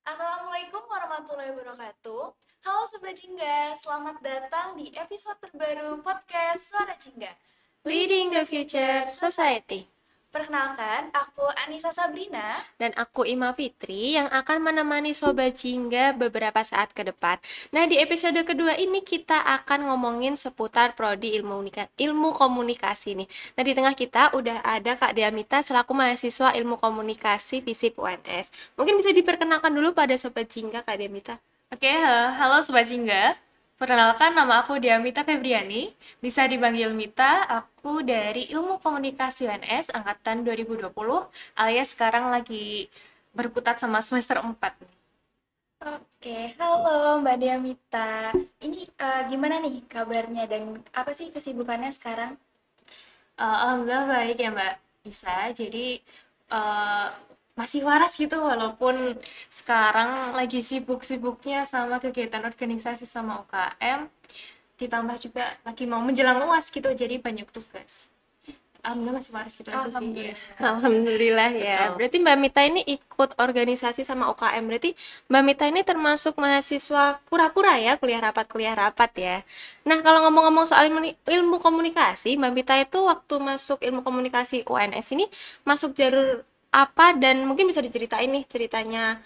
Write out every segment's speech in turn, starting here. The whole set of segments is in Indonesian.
Assalamualaikum warahmatullahi wabarakatuh. Halo Sobat Jingga, selamat datang di episode terbaru podcast Suara Jingga, Leading the Future Society. Perkenalkan, aku Anissa Sabrina. Dan aku Ima Fitri yang akan menemani Sobat Jingga beberapa saat ke depan. Nah, di episode kedua ini kita akan ngomongin seputar prodi ilmu komunikasi nih. Nah, di tengah kita udah ada Kak Diamita selaku mahasiswa ilmu komunikasi FISIP UNS. Mungkin bisa diperkenalkan dulu pada Sobat Jingga, Kak Diamita. Oke, halo Sobat Jingga. Perkenalkan, nama aku Diamita Febriani. Bisa dipanggil Mita. Aku dari Ilmu Komunikasi UNS angkatan 2020, alias sekarang lagi berkutat sama semester 4. Oke, halo Mbak Diamita. Ini gimana nih kabarnya dan apa sih kesibukannya sekarang? Alhamdulillah baik ya Mbak Isa. Jadi eh, masih waras gitu walaupun sekarang lagi sibuk-sibuknya sama kegiatan organisasi sama UKM. Ditambah juga lagi mau menjelang UAS gitu, jadi banyak tugas. Alhamdulillah masih waras gitu aja sih. Ya. Alhamdulillah ya. Betul. Berarti Mbak Mita ini ikut organisasi sama UKM. Berarti Mbak Mita ini termasuk mahasiswa kura-kura ya, kuliah rapat ya. Nah, kalau ngomong-ngomong soal ilmu komunikasi, Mbak Mita itu waktu masuk ilmu komunikasi UNS ini masuk jalur apa dan mungkin bisa diceritain nih ceritanya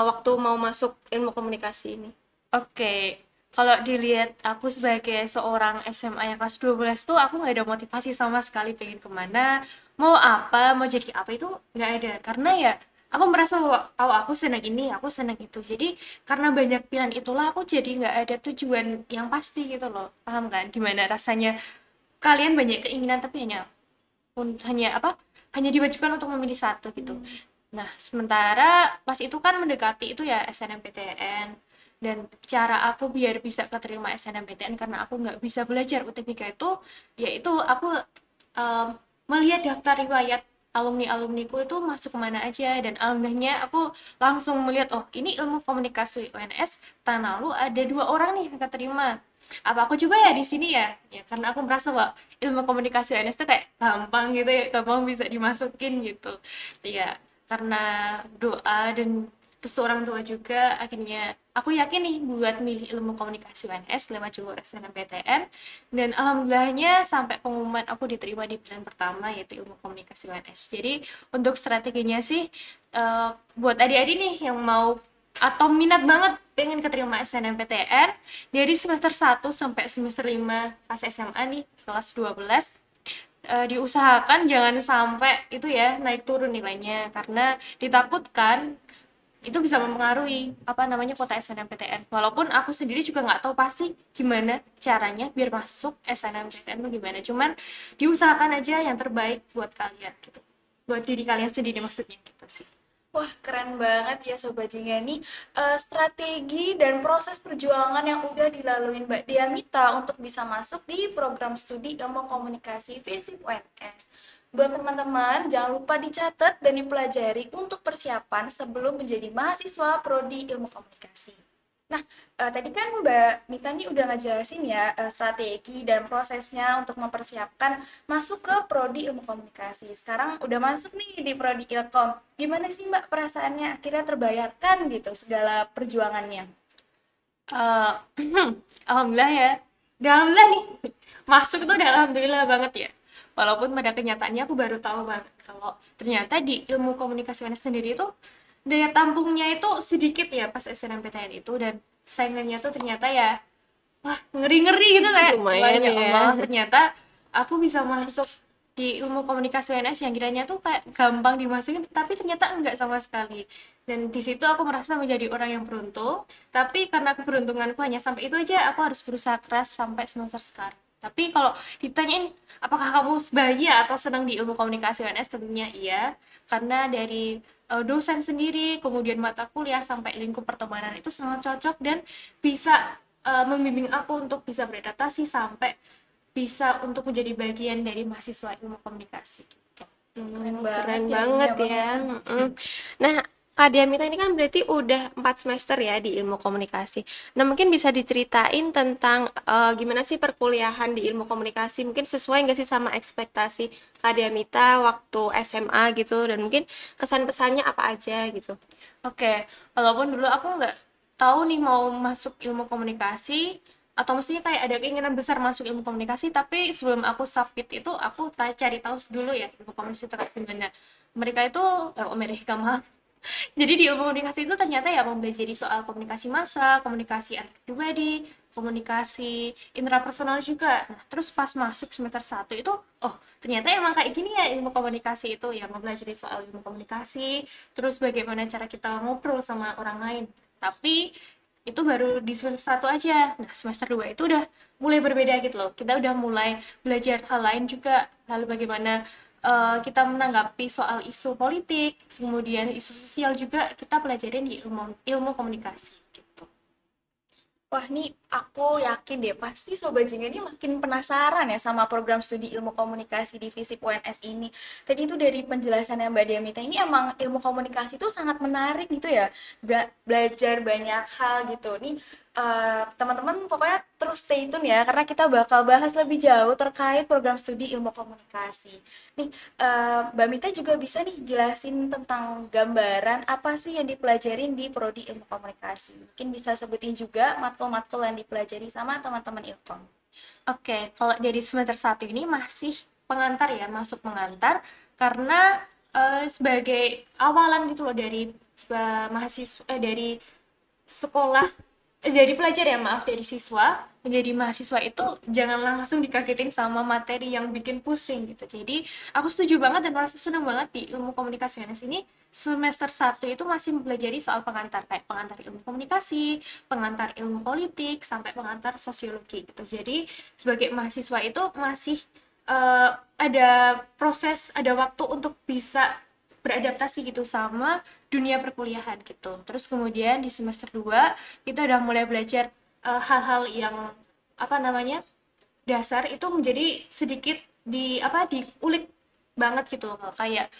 waktu mau masuk ilmu komunikasi ini. Oke, kalau dilihat aku sebagai seorang SMA yang kelas 12 tuh aku nggak ada motivasi sama sekali pengen kemana, mau apa, mau jadi apa itu nggak ada. Karena ya aku merasa bahwa oh, aku senang ini, aku senang itu. Jadi karena banyak pilihan itulah aku jadi nggak ada tujuan yang pasti gitu loh. Paham kan? Gimana rasanya kalian banyak keinginan tapi hanya apa? Hanya diwajibkan untuk memilih satu gitu. Nah, sementara pas itu kan mendekati itu ya SNMPTN dan cara aku biar bisa keterima SNMPTN karena aku nggak bisa belajar UTBK itu yaitu aku em, melihat daftar riwayat alumni-alumniku itu masuk kemana aja dan alhamdulillahnya aku langsung melihat oh ini ilmu komunikasi UNS tahun lalu ada 2 orang nih yang keterima apa aku coba ya di sini ya ya karena aku merasa bahwa ilmu komunikasi UNS itu kayak gampang gitu ya gampang bisa dimasukin gitu ya karena doa dan restu orang tua juga akhirnya aku yakin nih buat milih ilmu komunikasi UNS lewat jalur SNMPTN dan alhamdulillahnya sampai pengumuman aku diterima di pilihan pertama yaitu ilmu komunikasi UNS. Jadi untuk strateginya sih buat adik-adik nih yang mau atau minat banget pengen keterima SNMPTN dari semester 1 sampai semester 5 pas SMA nih kelas 12 diusahakan jangan sampai itu ya naik turun nilainya karena ditakutkan itu bisa mempengaruhi apa namanya kuota SNMPTN. Walaupun aku sendiri juga nggak tahu pasti gimana caranya biar masuk SNMPTN itu gimana. Cuman diusahakan aja yang terbaik buat kalian gitu. Buat diri kalian sendiri maksudnya gitu sih. Wah, keren banget ya Sobat Jingga nih. Strategi dan proses perjuangan yang udah dilalui Mbak Diamita untuk bisa masuk di program studi ilmu komunikasi FISIP UNS. Buat teman-teman, jangan lupa dicatat dan dipelajari untuk persiapan sebelum menjadi mahasiswa prodi ilmu komunikasi. Nah, tadi kan Mbak Mita nih udah ngejelasin ya strategi dan prosesnya untuk mempersiapkan masuk ke prodi ilmu komunikasi. Sekarang udah masuk nih di prodi ilkom. Gimana sih Mbak perasaannya? Akhirnya terbayarkan gitu segala perjuangannya. Eh, alhamdulillah ya. Udah alhamdulillah nih. Masuk tuh udah alhamdulillah banget ya. Walaupun pada kenyataannya aku baru tahu banget kalau ternyata di ilmu komunikasi sendiri itu daya tampungnya itu sedikit ya pas SNMPTN itu dan saingannya tuh ternyata ya wah ngeri-ngeri gitu kayak wah Lumayan ya ya. Allah ternyata aku bisa masuk di ilmu komunikasi UNS yang kiranya tuh kayak gampang dimasukin tapi ternyata enggak sama sekali dan di situ aku merasa menjadi orang yang beruntung tapi karena keberuntunganku hanya sampai itu aja aku harus berusaha keras sampai semester sekarang tapi kalau ditanyain apakah kamu bahagia atau senang di ilmu komunikasi UNS tentunya iya karena dari dosen sendiri kemudian mata kuliah sampai lingkup pertemanan itu sangat cocok dan bisa membimbing aku untuk bisa beradaptasi sampai bisa untuk menjadi bagian dari mahasiswa ilmu komunikasi gitu. Keren Keren banget ya, banget ilmiah ya. banget. Mm-mm. Nah, Kak Diamita ini kan berarti udah 4 semester ya di ilmu komunikasi. Nah, mungkin bisa diceritain tentang gimana sih perkuliahan di ilmu komunikasi? Mungkin sesuai nggak sih sama ekspektasi Kak Diamita waktu SMA gitu? Dan mungkin kesan-pesannya apa aja gitu? Oke, walaupun dulu aku nggak tahu nih mau masuk ilmu komunikasi atau mestinya kayak ada keinginan besar masuk ilmu komunikasi, tapi sebelum aku submit itu aku cari tahu dulu ya ilmu komunikasi itu kayak gimana. Mereka itu, mereka maaf. Jadi di ilmu komunikasi itu ternyata ya mempelajari soal komunikasi massa, komunikasi antar pribadi, komunikasi intrapersonal juga. Nah, terus pas masuk semester 1 itu, oh ternyata emang kayak gini ya ilmu komunikasi itu, ya mempelajari soal ilmu komunikasi, terus bagaimana cara kita ngobrol sama orang lain. Tapi itu baru di semester 1 aja. Nah, semester 2 itu udah mulai berbeda gitu loh. Kita udah mulai belajar hal lain juga. Lalu bagaimana kita menanggapi soal isu politik, kemudian isu sosial juga kita pelajarin di ilmu komunikasi gitu. Wah, nih aku yakin deh, pasti Sobat Jingga ini makin penasaran ya sama program studi ilmu komunikasi di FISIP UNS ini. Tadi itu dari penjelasannya Mbak Diamita, ini emang ilmu komunikasi itu sangat menarik gitu ya, belajar banyak hal gitu. Nih, teman-teman pokoknya terus stay tune ya, karena kita bakal bahas lebih jauh terkait program studi ilmu komunikasi. Nih, Mbak Mita juga bisa nih jelasin tentang gambaran apa sih yang dipelajarin di prodi ilmu komunikasi. Mungkin bisa sebutin juga matkul-matkul yang dipelajari sama teman-teman Ilkom. Oke, kalau dari semester 1 ini masih pengantar ya, masuk pengantar karena sebagai awalan gitu loh dari mahasiswa dari sekolah dari pelajar ya maaf dari siswa menjadi mahasiswa itu jangan langsung dikagetin sama materi yang bikin pusing gitu. Jadi aku setuju banget dan merasa senang banget di ilmu komunikasi UNS ini semester 1 itu masih mempelajari soal pengantar kayak pengantar ilmu komunikasi, pengantar ilmu politik sampai pengantar sosiologi gitu. Jadi sebagai mahasiswa itu masih ada proses, ada waktu untuk bisa beradaptasi gitu sama dunia perkuliahan gitu. Terus kemudian di semester 2 kita udah mulai belajar hal-hal yang apa namanya dasar itu menjadi sedikit diulik banget gitu loh, kayak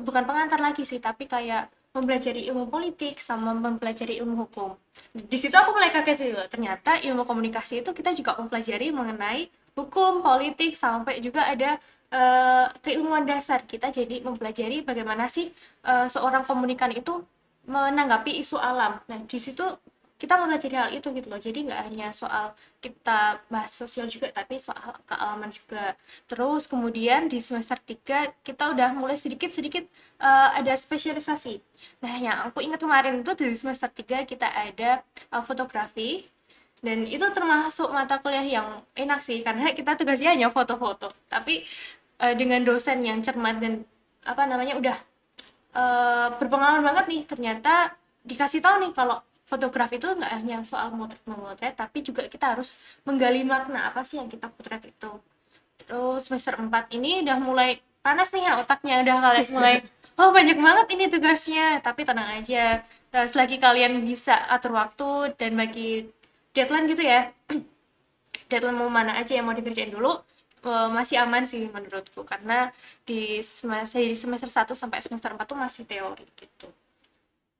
bukan pengantar lagi sih tapi kayak mempelajari ilmu politik sama mempelajari ilmu hukum. Di situ aku mulai kaget gitu, ternyata ilmu komunikasi itu kita juga mempelajari mengenai hukum, politik, sampai juga ada keilmuan dasar. Kita jadi mempelajari bagaimana sih seorang komunikan itu menanggapi isu alam. Nah, di situ kita mempelajari hal itu gitu loh. Jadi nggak hanya soal kita bahas sosial juga, tapi soal kealaman juga. Terus kemudian di semester 3 kita udah mulai sedikit-sedikit ada spesialisasi. Nah, yang aku ingat kemarin itu dari semester 3 kita ada fotografi. Dan itu termasuk mata kuliah yang enak sih, karena kita tugasnya hanya foto-foto. Tapi dengan dosen yang cermat dan apa namanya udah berpengalaman banget nih, ternyata dikasih tahu nih kalau fotografi itu nggak hanya soal memotret, tapi juga kita harus menggali makna apa sih yang kita potret itu. Terus semester 4 ini udah mulai panas nih ya otaknya, udah kalian mulai oh banyak banget ini tugasnya, tapi tenang aja, selagi kalian bisa atur waktu dan bagi deadline gitu ya, deadline mau mana aja yang mau dikerjain dulu, masih aman sih menurutku, karena di semester 1 sampai semester 4 tuh masih teori gitu.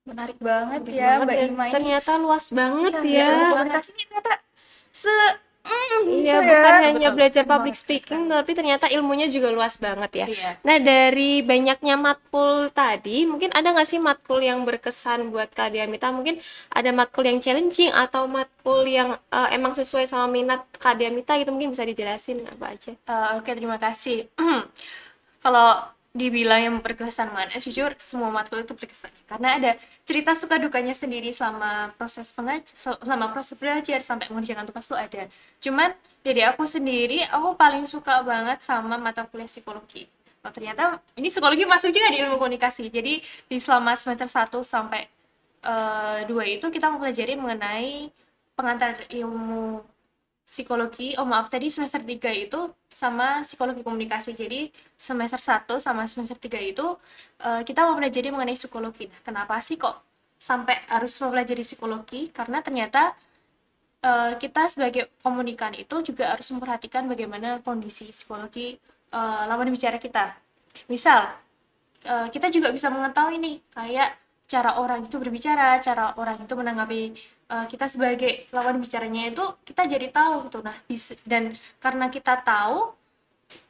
Menarik banget Menarik ya banget Mbak ya. Ima ini. Ternyata luas banget Iya, ya. ilmu komunikasi ini ternyata gitu Iya, ya. bukan hanya Betul, belajar betul public banget, speaking, betul. tapi ternyata ilmunya juga luas banget ya. Iya. Nah, dari banyaknya matkul tadi, mungkin ada nggak sih matkul yang berkesan buat Kak Diamita? Mungkin ada matkul yang challenging atau matkul yang emang sesuai sama minat Kak Diamita gitu, mungkin bisa dijelasin apa aja? Oke, terima kasih. Kalau dibilang yang berkesan mana, jujur semua matkul itu berkesan karena ada cerita suka dukanya sendiri selama proses belajar sampai mengerjakan tugas tuh ada. Cuman dari aku sendiri, aku paling suka banget sama mata kuliah psikologi. Oh, ternyata ini psikologi masuk juga di ilmu komunikasi. Jadi di selama semester 1 sampai 2 itu kita mempelajari mengenai pengantar ilmu psikologi, tadi semester 3 itu sama psikologi komunikasi. Jadi semester 1 sama semester 3 itu kita mau mempelajari mengenai psikologi. Nah, kenapa sih kok sampai harus mempelajari psikologi? Karena ternyata kita sebagai komunikan itu juga harus memperhatikan bagaimana kondisi psikologi lawan bicara kita. Misal, kita juga bisa mengetahui nih kayak cara orang itu berbicara, cara orang itu menanggapi kita sebagai lawan bicaranya itu kita jadi tahu gitu. Nah, dan karena kita tahu,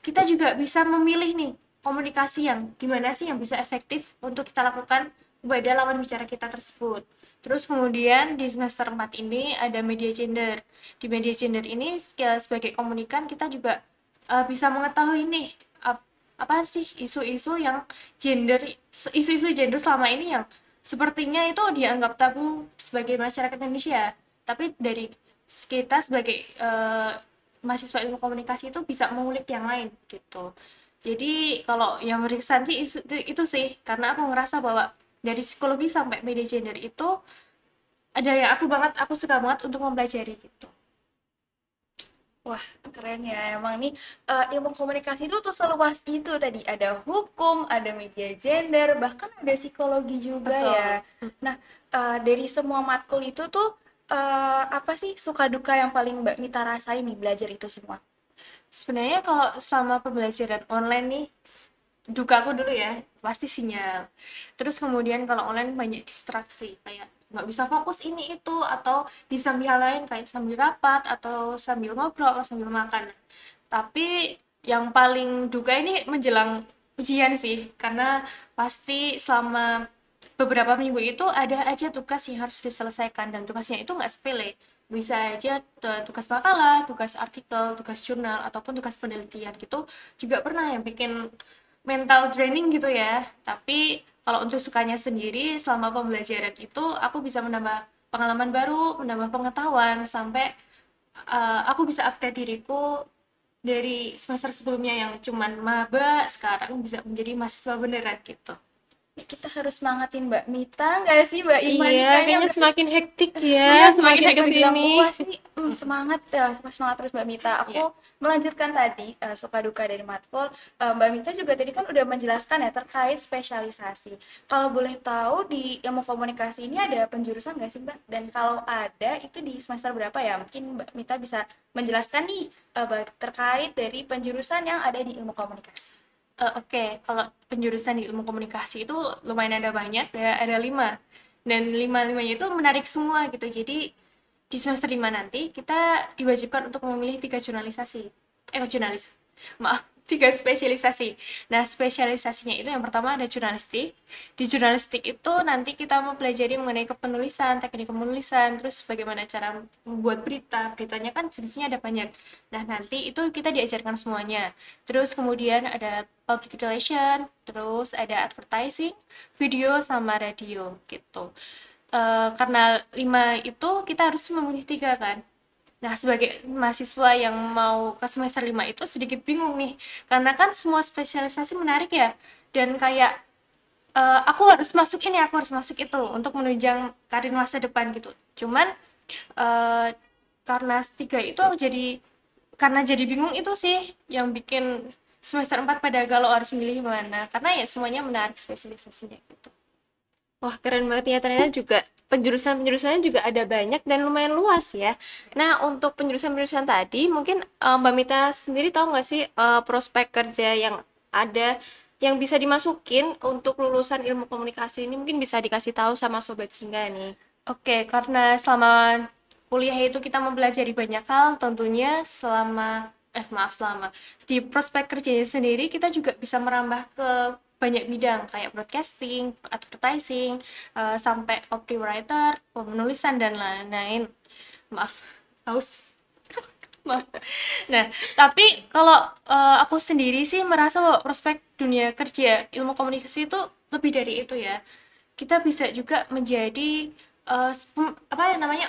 kita juga bisa memilih nih komunikasi yang gimana sih yang bisa efektif untuk kita lakukan kepada lawan bicara kita tersebut. Terus kemudian di semester 4 ini ada media gender. Di media gender ini sebagai komunikan kita juga bisa mengetahui nih apa sih isu-isu yang isu-isu gender selama ini yang sepertinya itu dianggap tabu sebagai masyarakat Indonesia. Tapi dari kita sebagai mahasiswa ilmu komunikasi itu bisa mengulik yang lain gitu. Jadi kalau yang berkesan sih itu sih, karena aku ngerasa bahwa dari psikologi sampai media gender itu ada yang aku suka banget untuk mempelajari gitu. Wah, keren ya. Emang nih ilmu komunikasi itu tuh seluas itu tadi. Ada hukum, ada media gender, bahkan ada psikologi juga ya. Nah, dari semua matkul itu tuh apa sih suka duka yang paling Mbak Mita rasain nih belajar itu semua? Sebenarnya kalau selama pembelajaran online nih, duka aku dulu ya pasti sinyal. Terus kemudian kalau online banyak distraksi, kayak nggak bisa fokus ini itu, atau di sambil hal lain kayak sambil rapat atau sambil ngobrol atau sambil makan. Tapi yang paling duka ini menjelang ujian sih, karena pasti selama beberapa minggu itu ada aja tugas yang harus diselesaikan, dan tugasnya itu nggak sepele. Bisa aja tugas makalah, tugas artikel, tugas jurnal, ataupun tugas penelitian gitu juga pernah yang bikin mental training gitu ya. Tapi kalau untuk sukanya sendiri selama pembelajaran itu aku bisa menambah pengalaman baru, menambah pengetahuan, sampai aku bisa upgrade diriku dari semester sebelumnya yang cuman maba, sekarang bisa menjadi mahasiswa beneran gitu. Kita harus semangatin Mbak Mita nggak sih Mbak Ima nih Iya, kayaknya udah semakin hektik Iya, ya, semakin semakin hektik kesini. puas nih. Semangat ya, semangat terus Mbak Mita. Aku melanjutkan tadi suka duka dari matkul. Mbak Mita juga tadi kan udah menjelaskan ya terkait spesialisasi. Kalau boleh tahu di ilmu komunikasi ini ada penjurusan nggak sih Mbak? Dan kalau ada itu di semester berapa ya? Mungkin Mbak Mita bisa menjelaskan nih terkait dari penjurusan yang ada di ilmu komunikasi. Oke, kalau penjurusan di ilmu komunikasi itu lumayan ada banyak ya, ada 5. Dan 5-limanya itu menarik semua gitu. Jadi di semester 5 nanti kita diwajibkan untuk memilih 3 jurnalis. Maaf, 3 spesialisasi. Nah, spesialisasinya itu yang pertama ada jurnalistik. Di jurnalistik itu nanti kita mempelajari mengenai kepenulisan, teknik penulisan, terus bagaimana cara membuat berita. Beritanya kan jenisnya ada banyak. Nah, nanti itu kita diajarkan semuanya. Terus kemudian ada public relation, terus ada advertising, video, sama radio gitu. Karena 5 itu kita harus memilih 3 kan. Nah, sebagai mahasiswa yang mau ke semester 5 itu sedikit bingung nih, karena kan semua spesialisasi menarik ya, dan kayak aku harus masuk ini, aku harus masuk itu, untuk menunjang karir masa depan gitu. Cuman karena 3 itu aku jadi bingung itu sih, yang bikin semester 4 pada galau harus milih mana, karena ya semuanya menarik spesialisasinya gitu. Wah, keren banget ya, ternyata juga penjurusan-penjurusannya juga ada banyak dan lumayan luas ya. Nah, untuk penjurusan-penjurusan tadi, mungkin Mbak Mita sendiri tahu nggak sih prospek kerja yang ada yang bisa dimasukin untuk lulusan ilmu komunikasi ini, mungkin bisa dikasih tahu sama Sobat Singa nih. Oke, karena selama kuliah itu kita mempelajari banyak hal, tentunya selama di prospek kerjanya sendiri kita juga bisa merambah ke banyak bidang kayak broadcasting, advertising, sampai copywriter, penulisan dan lain-lain. Maaf, haus. Maaf. Nah, tapi kalau aku sendiri sih merasa bahwa prospek dunia kerja ilmu komunikasi itu lebih dari itu ya. Kita bisa juga menjadi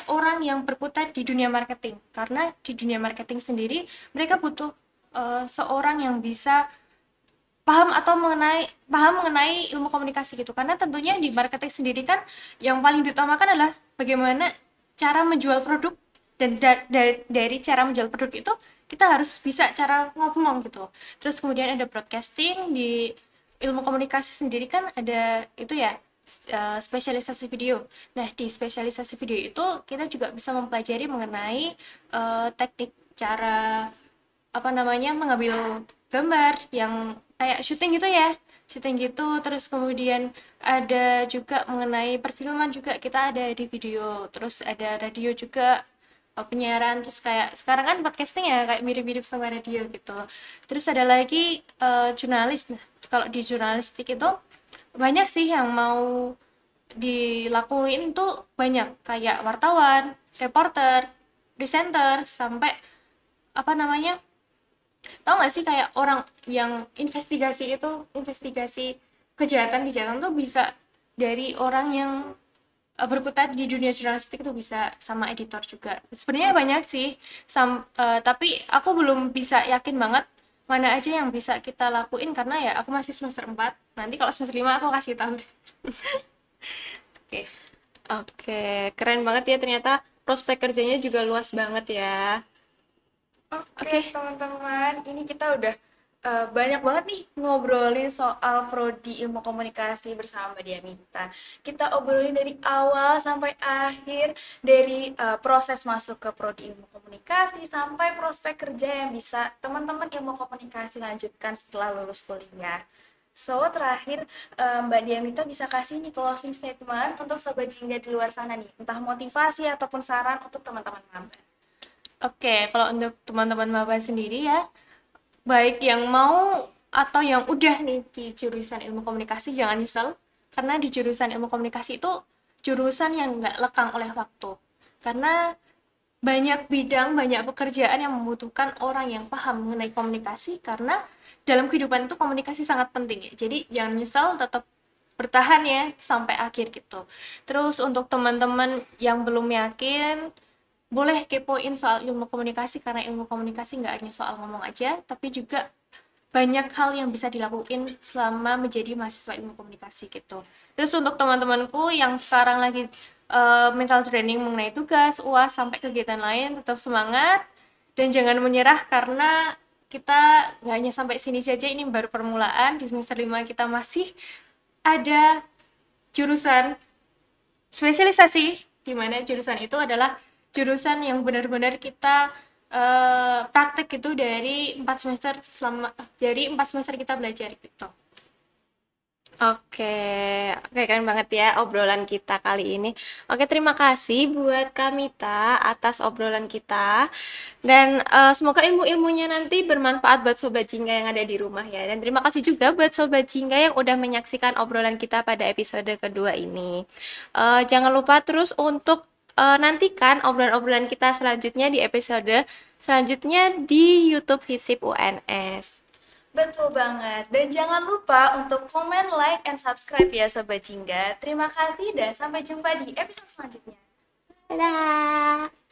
orang yang berkutat di dunia marketing, karena di dunia marketing sendiri mereka butuh seorang yang bisa paham mengenai ilmu komunikasi gitu, karena tentunya di marketing sendiri kan yang paling diutamakan adalah bagaimana cara menjual produk, dan dari cara menjual produk itu kita harus bisa cara ngomong gitu. Terus kemudian ada broadcasting. Di ilmu komunikasi sendiri kan ada itu ya, spesialisasi video. Nah, di spesialisasi video itu kita juga bisa mempelajari mengenai teknik cara apa namanya mengambil gambar yang kayak syuting gitu ya, syuting gitu. Terus kemudian ada juga mengenai perfilman juga, kita ada di video, terus ada radio juga, penyiaran. Terus kayak sekarang kan podcasting ya kayak mirip-mirip sama radio gitu. Terus ada lagi jurnalis. Nah, kalau di jurnalistik itu banyak sih yang mau dilakuin tuh, banyak kayak wartawan, reporter, presenter, sampai apa namanya, tau gak sih kayak orang yang investigasi kejahatan-kejahatan tuh bisa dari orang yang berkutat di dunia jurnalistik, itu bisa sama editor juga. Sebenarnya banyak sih, tapi aku belum bisa yakin banget mana aja yang bisa kita lakuin karena ya aku masih semester 4. Nanti kalau semester 5 aku kasih tahu deh. Oke. Oke, keren banget ya, ternyata prospek kerjanya juga luas banget ya. Oke, teman-teman, ini kita udah banyak banget nih ngobrolin soal prodi ilmu komunikasi bersama Mbak Diamita. Kita obrolin dari awal sampai akhir, dari proses masuk ke prodi ilmu komunikasi sampai prospek kerja yang bisa teman-teman ilmu komunikasi lanjutkan setelah lulus kuliah. So, terakhir Mbak Diamita bisa kasih nih closing statement untuk Sobat Jingga di luar sana nih, entah motivasi ataupun saran untuk teman-teman maba. Oke, kalau untuk teman-teman maba sendiri ya, baik yang mau atau yang udah nih di jurusan ilmu komunikasi, jangan nyesel. Karena di jurusan ilmu komunikasi itu jurusan yang nggak lekang oleh waktu. Karena banyak bidang, banyak pekerjaan yang membutuhkan orang yang paham mengenai komunikasi, karena dalam kehidupan itu komunikasi sangat penting ya. Jadi jangan nyesel, tetap bertahan ya sampai akhir gitu. Terus untuk teman-teman yang belum yakin, boleh kepoin soal ilmu komunikasi, karena ilmu komunikasi nggak hanya soal ngomong aja, tapi juga banyak hal yang bisa dilakuin selama menjadi mahasiswa ilmu komunikasi gitu. Terus untuk teman-temanku yang sekarang lagi mental training mengenai tugas, UAS, sampai kegiatan lain, tetap semangat dan jangan menyerah, karena kita nggak hanya sampai sini saja, ini baru permulaan. Di semester 5 kita masih ada jurusan spesialisasi, di mana jurusan itu adalah jurusan yang benar-benar kita praktek itu dari 4 semester, dari 4 semester kita belajar gitu. Oke, keren banget ya obrolan kita kali ini. Oke, terima kasih buat Kamita atas obrolan kita. Dan semoga ilmu-ilmunya nanti bermanfaat buat Sobat Jingga yang ada di rumah ya. Dan terima kasih juga buat Sobat Jingga yang udah menyaksikan obrolan kita pada episode kedua ini. Jangan lupa terus untuk nantikan obrolan-obrolan kita selanjutnya di episode selanjutnya di YouTube Visip UNS. Betul banget. Dan jangan lupa untuk komen, like, and subscribe ya Sobat Jingga. Terima kasih dan sampai jumpa di episode selanjutnya. Dadah!